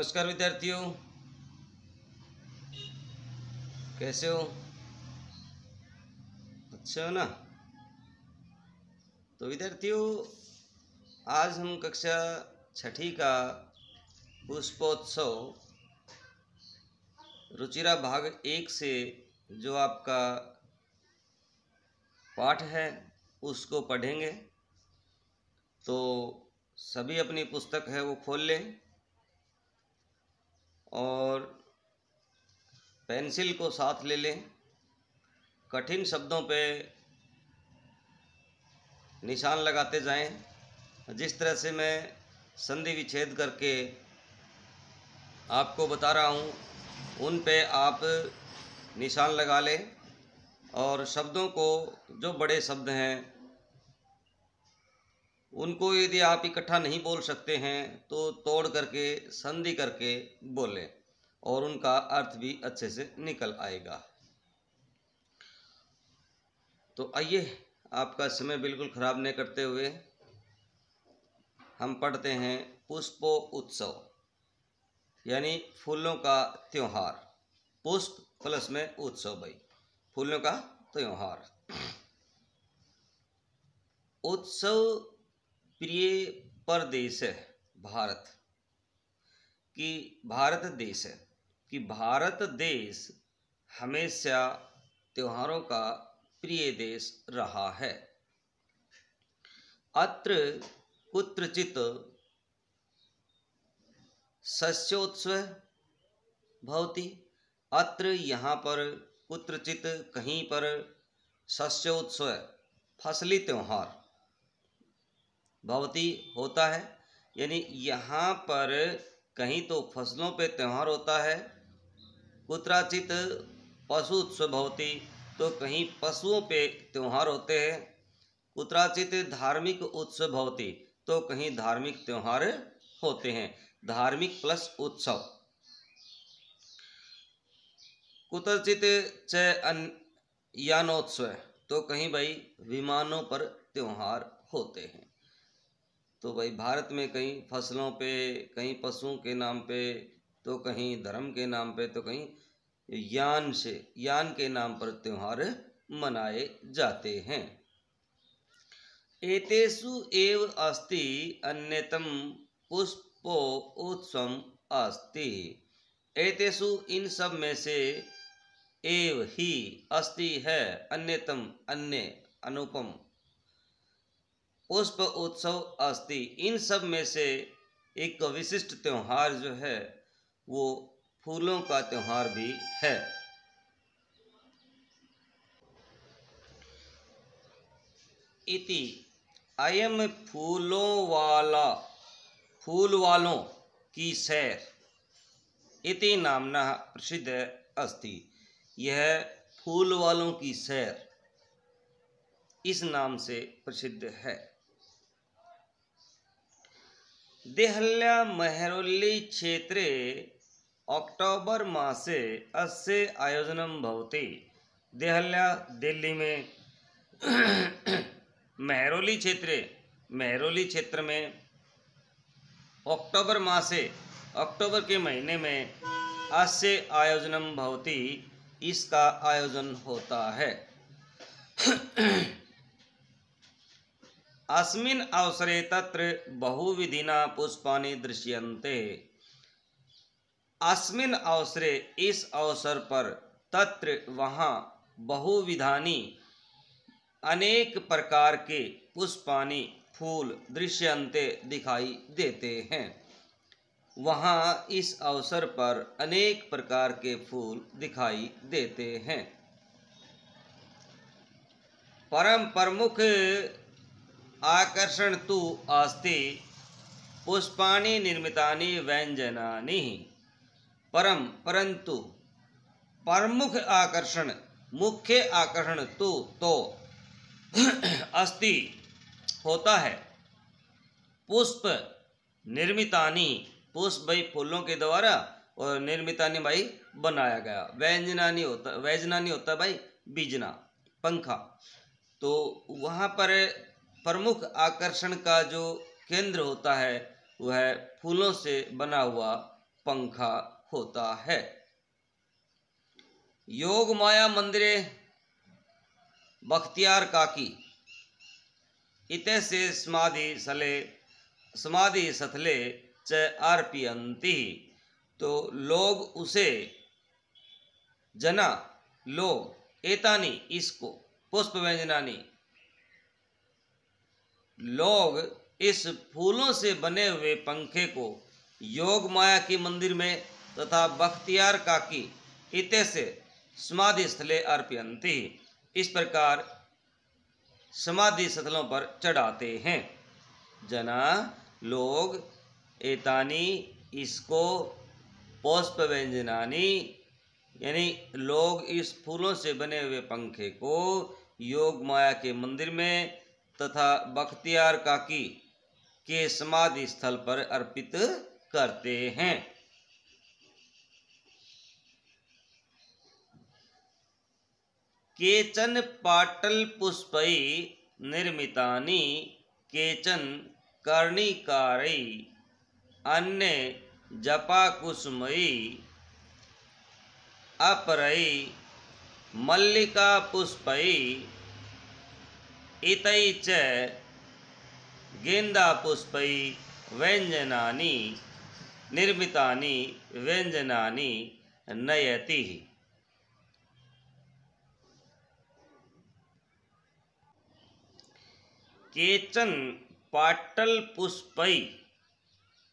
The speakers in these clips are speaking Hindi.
नमस्कार विद्यार्थियों, कैसे हो? अच्छा हो ना। तो विद्यार्थियों, आज हम कक्षा छठी का पुष्पोत्सव रुचिरा भाग 1 से जो आपका पाठ है उसको पढ़ेंगे। तो सभी अपनी पुस्तक है वो खोल लें और पेंसिल को साथ ले लें। कठिन शब्दों पे निशान लगाते जाएं। जिस तरह से मैं संधि विच्छेद करके आपको बता रहा हूँ उन पे आप निशान लगा लें और शब्दों को, जो बड़े शब्द हैं उनको यदि आप इकट्ठा नहीं बोल सकते हैं तो तोड़ करके संधि करके बोलें और उनका अर्थ भी अच्छे से निकल आएगा। तो आइए, आपका समय बिल्कुल खराब नहीं करते हुए हम पढ़ते हैं पुष्पो उत्सव, यानी फूलों का त्योहार। पुष्प प्लस में उत्सव, भाई फूलों का त्योहार। उत्सव प्रिय परदेश है भारत की, भारत देश है कि भारत देश हमेशा त्योहारों का प्रिय देश रहा है। अत्र कुत्रचित सस्योत्सव भवति। अत्र यहाँ पर, कुत्रचित कहीं पर, सस्योत्सव फसली त्योहार भवति होता है, यानी यहाँ पर कहीं तो फसलों पे त्यौहार होता है। कुत्रचित पशु उत्सव भवति, तो कहीं पशुओं पे त्यौहार होते हैं। कुत्रचित धार्मिक उत्सव भवति, तो कहीं धार्मिक त्यौहार होते हैं। धार्मिक प्लस उत्सव। कुत्रचित च यानोत्सव, तो कहीं भाई विमानों पर त्यौहार होते हैं। तो भाई भारत में कहीं फसलों पे, कहीं पशुओं के नाम पे, तो कहीं धर्म के नाम पे, तो कहीं यान के नाम पर त्यौहार मनाए जाते हैं। एतेषु एव अस्ति अन्यतम पुष्पो उत्सव अस्ति। एतेषु इन सब में से एव ही अस्ति है, अन्यतम अन्य, अनुपम, पुष्प उत्सव अस्ति, इन सब में से एक विशिष्ट त्योहार जो है वो फूलों का त्योहार भी है। इति अयम फूलों वाला, फूल वालों की सैर, इति नामना प्रसिद्ध अस्ति। यह फूल वालों की सैर इस नाम से प्रसिद्ध है। देहल्या मेहरौली क्षेत्रे अक्टोबर मासे अस्य आयोजनं भवति। देहल्या दिल्ली में मेहरौली क्षेत्र में अक्टोबर मासे, अक्टूबर के महीने में अस्य आयोजनं भवति, इसका आयोजन होता है। अस्मिन् अवसरे तत्र बहुविधिना पुष्पाणि दृश्यन्ते। अस्मिन् अवसरे, इस अवसर पर, तत्र वहाँ, बहुविधानि अनेक प्रकार के, पुष्पाणि फूल, दृश्यन्ते दिखाई देते हैं। वहाँ इस अवसर पर अनेक प्रकार के फूल दिखाई देते हैं। परम प्रमुख आकर्षण तु अस्ति पुष्पाणि निर्मितानि व्यंजनानि। परंतु प्रमुख आकर्षण, मुख्य आकर्षण तो अस्ति होता है, पुष्प निर्मितानि, पुष्प भाई फूलों के द्वारा, और निर्मितानि भाई बनाया गया। व्यंजनानि होता भाई बीजना, पंखा। तो वहाँ पर प्रमुख आकर्षण का जो केंद्र होता है वह फूलों से बना हुआ पंखा होता है। योग माया मंदिरे बख्तियार काकी इते से समाधि सथले च अर्पयन्ति। तो लोग उसे जना लोग एतानी इसको पुष्प व्यंजनानी लोग इस फूलों से बने हुए पंखे को योग माया की मंदिर में तथा बख्तियार काकी इते से समाधि स्थले अर्पयन्ति इस प्रकार समाधि स्थलों पर चढ़ाते हैं। जना लोग एतानी इसको पुष्प व्यंजनानी यानी लोग इस फूलों से बने हुए पंखे को योग माया के मंदिर में तथा बख्तियार काकी के समाधि स्थल पर अर्पित करते हैं। केचन पाटल पुष्पै निर्मितानि केचन कर्णिकारै अन्ये जपाकुसुमै अपरै मल्लिका पुष्पै इतै च गेंदा पुष्पै व्यंजनानि निर्मितानि व्यंजनानि नयति। केचन पाटल पुष्पै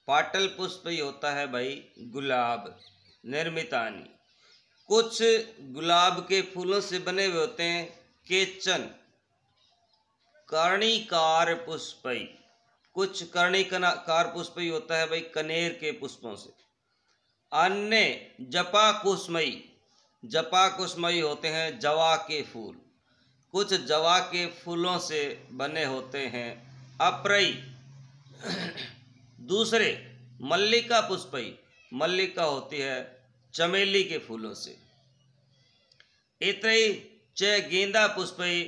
पाटल पुष्प होता है भाई गुलाब। निर्मितानी कुछ गुलाब के फूलों से बने हुए होते हैं। केचन कर्णिकार पुष्पै कुछ कर्णिकार पुष्प होता है भाई कनेर के पुष्पों से। अन्य जपा कुसुमई होते हैं जवा के फूल। कुछ जवा के फूलों से बने होते हैं। अप्रई दूसरे मल्लिका पुष्पई मल्लिका होती है चमेली के फूलों से। इतई च गेंदा पुष्पई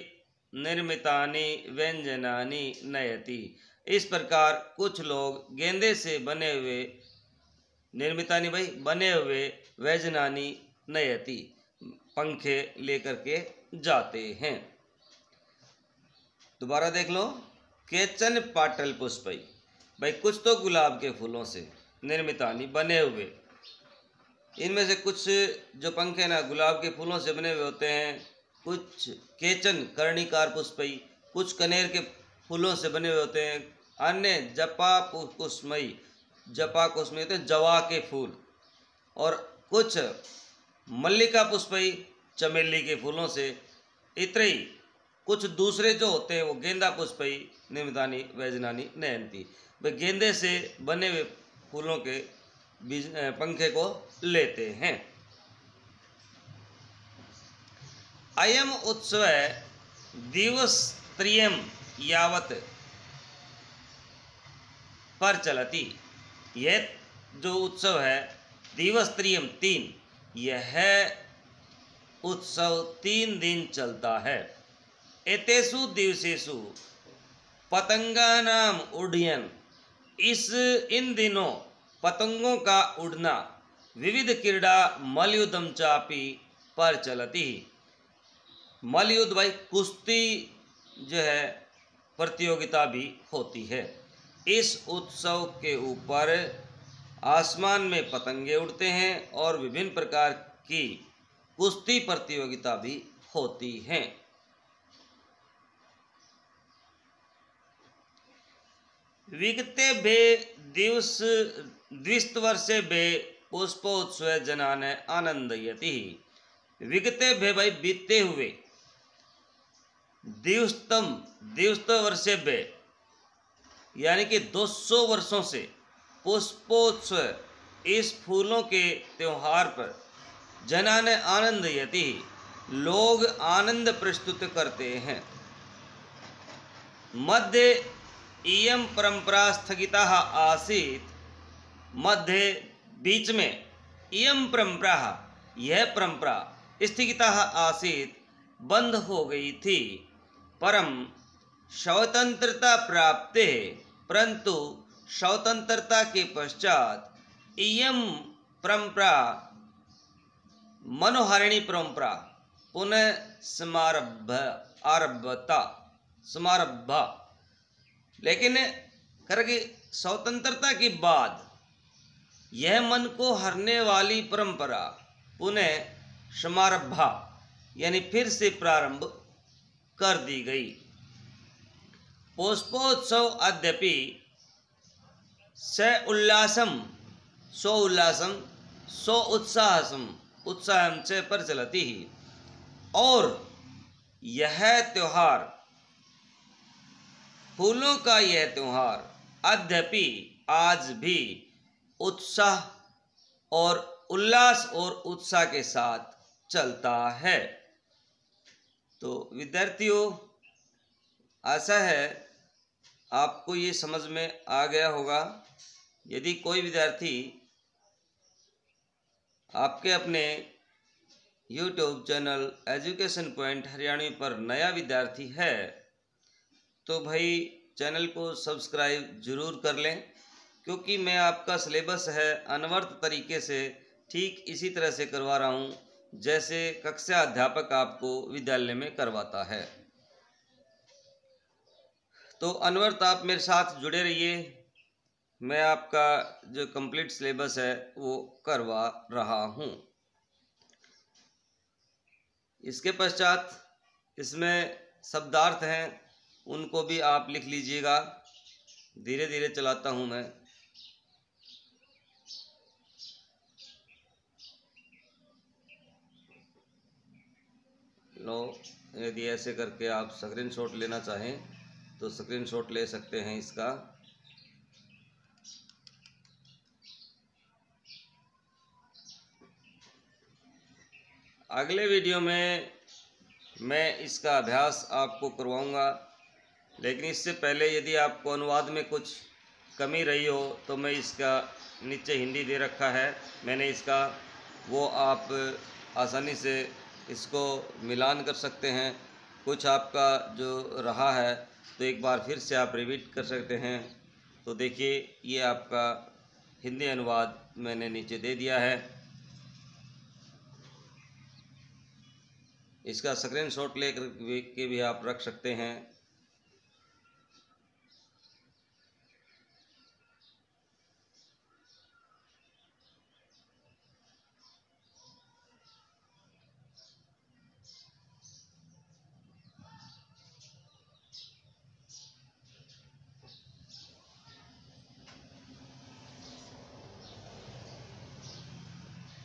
निर्मितानि व्यंजनानि नयति इस प्रकार कुछ लोग गेंदे से बने हुए निर्मितानि भाई बने हुए व्यंजनानि नयति पंखे लेकर के जाते हैं। दोबारा देख लो। केचन पाटल पुष्पई भाई कुछ तो गुलाब के फूलों से निर्मितानी बने हुए। इनमें से कुछ जो पंखे ना गुलाब के फूलों से बने हुए होते हैं। कुछ केचन कर्णिकार पुष्पई कुछ कनेर के फूलों से बने हुए होते हैं। अन्य जपा कुसुमई होते हैं जवा के फूल। और कुछ मल्लिका पुष्पई चमेली के फूलों से। इतनी कुछ दूसरे जो होते हैं वो गेंदा पुष्पई निर्मितानि व्यंजनानि नयन्ति वे गेंदे से बने हुए फूलों के पंखे को लेते हैं। अयम उत्सव दिवसत्रयं यावत् प्रचलति यह जो उत्सव है दिवसत्रयं 3 यह उत्सव 3 दिन चलता है। एतेषु दिवसेषु पतंगानाम उड्डयन इन दिनों पतंगों का उड़ना विविध क्रीड़ा मलयुद्धम चापी प्रचलति मलयुद्ध भाई कुश्ती जो है प्रतियोगिता भी होती है। इस उत्सव के ऊपर आसमान में पतंगे उड़ते हैं और विभिन्न प्रकार की कुश्ती प्रतियोगिता भी होती हैं। विगते बे द्विस्तवर्षे बे पुष्पोत्सव जनान आनंदयति विगते भे भाई बीते हुए द्विस्त वर्षे बे यानी कि 200 वर्षों से पुष्पोत्सव इस फूलों के त्योहार पर जनान आनंदयति लोग आनंद प्रस्तुत करते हैं। मध्य इयम परंपरा स्थगिता आसीत मध्य बीच में इयम परंपरा यह परंपरा स्थगिता आसीत बंद हो गई थी। परम स्वतंत्रता प्राप्ते परंतु स्वतंत्रता के पश्चात इयम परंपरा मनोहारिणी परंपरा पुनः समारब्धा। लेकिन करके स्वतंत्रता के बाद यह मन को हरने वाली परंपरा पुनः समारब्धा यानी फिर से प्रारंभ कर दी गई। पुष्पोत्सव अद्यपि सो उल्लासम उत्साहम से प्रचलति ही। और यह त्योहार, फूलों का यह त्योहार अद्यपि आज भी उत्साह और उल्लास और उत्साह के साथ चलता है। तो विद्यार्थियों, आशा है आपको ये समझ में आ गया होगा। यदि कोई विद्यार्थी आपके अपने YouTube channel education point Haryanvi पर नया विद्यार्थी है तो भाई चैनल को सब्सक्राइब जरूर कर लें, क्योंकि मैं आपका सिलेबस है अनवरत तरीके से ठीक इसी तरह से करवा रहा हूँ जैसे कक्षा अध्यापक आपको विद्यालय में करवाता है। तो अनवरत आप मेरे साथ जुड़े रहिए, मैं आपका जो कंप्लीट सिलेबस है वो करवा रहा हूँ। इसके पश्चात इसमें शब्दार्थ हैं, उनको भी आप लिख लीजिएगा। धीरे धीरे चलाता हूँ मैं। लो, यदि ऐसे करके आप स्क्रीनशॉट लेना चाहें तो स्क्रीनशॉट ले सकते हैं इसका। अगले वीडियो में मैं इसका अभ्यास आपको करवाऊंगा, लेकिन इससे पहले यदि आपको अनुवाद में कुछ कमी रही हो तो मैं इसका नीचे हिंदी दे रखा है मैंने इसका, वो आप आसानी से इसको मिलान कर सकते हैं। कुछ आपका जो रहा है तो एक बार फिर से आप रिपीट कर सकते हैं। तो देखिए, ये आपका हिंदी अनुवाद मैंने नीचे दे दिया है। इसका स्क्रीनशॉट लेकर के भी आप रख सकते हैं।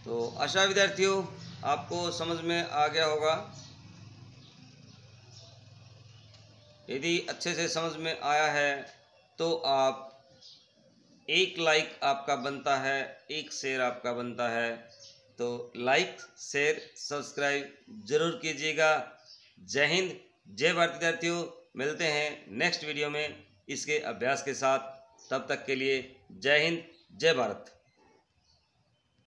तो आशा विद्यार्थियों आपको समझ में आ गया होगा। यदि अच्छे से समझ में आया है तो आप एक लाइक आपका बनता है, एक शेयर आपका बनता है। तो लाइक, शेयर, सब्सक्राइब जरूर कीजिएगा। जय हिंद, जय भारत विद्यार्थियों। मिलते हैं नेक्स्ट वीडियो में इसके अभ्यास के साथ। तब तक के लिए जय हिंद, जय भारत।